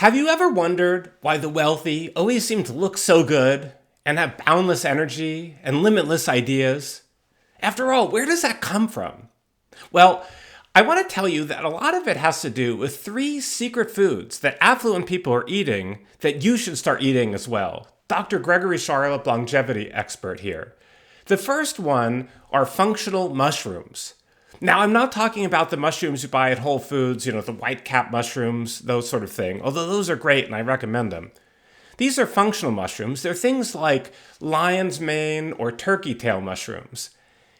Have you ever wondered why the wealthy always seem to look so good and have boundless energy and limitless ideas? After all, where does that come from? Well, I want to tell you that a lot of it has to do with 3 secret foods that affluent people are eating that you should start eating as well. Dr. Gregory Charlop, longevity expert here. The first one are functional mushrooms. Now, I'm not talking about the mushrooms you buy at Whole Foods, the white cap mushrooms, those sort of thing, although those are great and I recommend them. These are functional mushrooms. They're things like lion's mane or turkey tail mushrooms.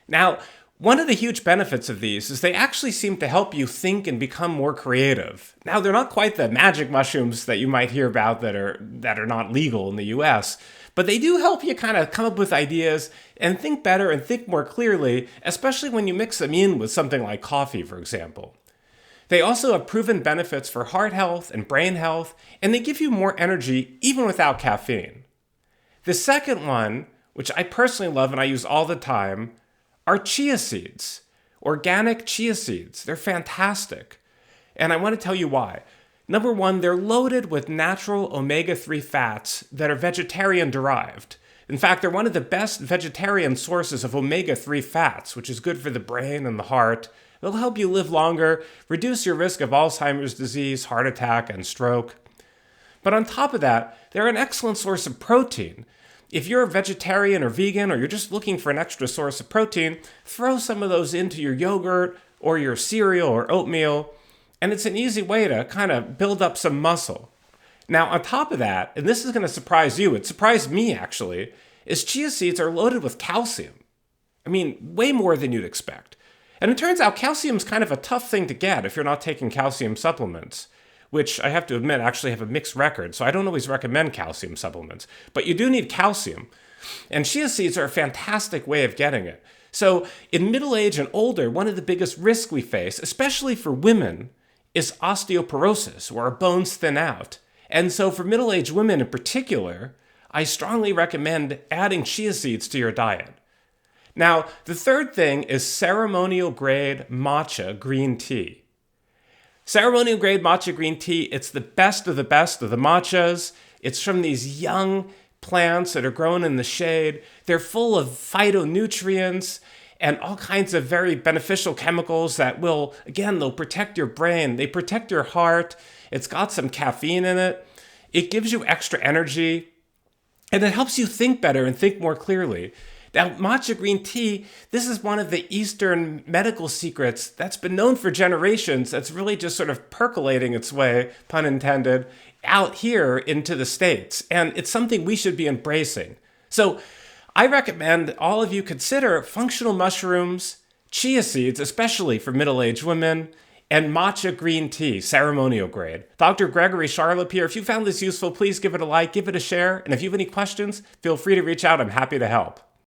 Now, one of the huge benefits of these is they actually seem to help you think and become more creative. Now, they're not quite the magic mushrooms that you might hear about that are not legal in the US, but they do help you kind of come up with ideas and think better and think more clearly, especially when you mix them in with something like coffee, for example. They also have proven benefits for heart health and brain health, and they give you more energy even without caffeine. The second one, which I personally love and I use all the time, are chia seeds, organic chia seeds. They're fantastic. And I want to tell you why. Number one, they're loaded with natural omega-3 fats that are vegetarian derived. In fact, they're one of the best vegetarian sources of omega-3 fats, which is good for the brain and the heart. It'll help you live longer, reduce your risk of Alzheimer's disease, heart attack, and stroke. But on top of that, they're an excellent source of protein. If you're a vegetarian or vegan, or you're just looking for an extra source of protein, throw some of those into your yogurt or your cereal or oatmeal, and it's an easy way to kind of build up some muscle. Now, on top of that, and this is going to surprise you, it surprised me actually, is chia seeds are loaded with calcium. I mean, way more than you'd expect. And it turns out calcium's kind of a tough thing to get if you're not taking calcium supplements, which I have to admit actually have a mixed record, so I don't always recommend calcium supplements. But you do need calcium. And chia seeds are a fantastic way of getting it. So in middle age and older, one of the biggest risks we face, especially for women, is osteoporosis, where our bones thin out. And so for middle-aged women in particular, I strongly recommend adding chia seeds to your diet. Now, the third thing is ceremonial-grade matcha green tea. Ceremonial-grade matcha green tea, it's the best of the matchas. It's from these young plants that are grown in the shade. They're full of phytonutrients and all kinds of very beneficial chemicals that will, again, they'll protect your brain. They protect your heart. It's got some caffeine in it. It gives you extra energy. And it helps you think better and think more clearly. Now, matcha green tea, this is one of the Eastern medical secrets that's been known for generations. That's really just sort of percolating its way, pun intended, out here into the States. And it's something we should be embracing. So I recommend all of you consider functional mushrooms, chia seeds, especially for middle-aged women, and matcha green tea, ceremonial grade. Dr. Gregory Charlop here. If you found this useful, please give it a like, give it a share. And if you have any questions, feel free to reach out. I'm happy to help.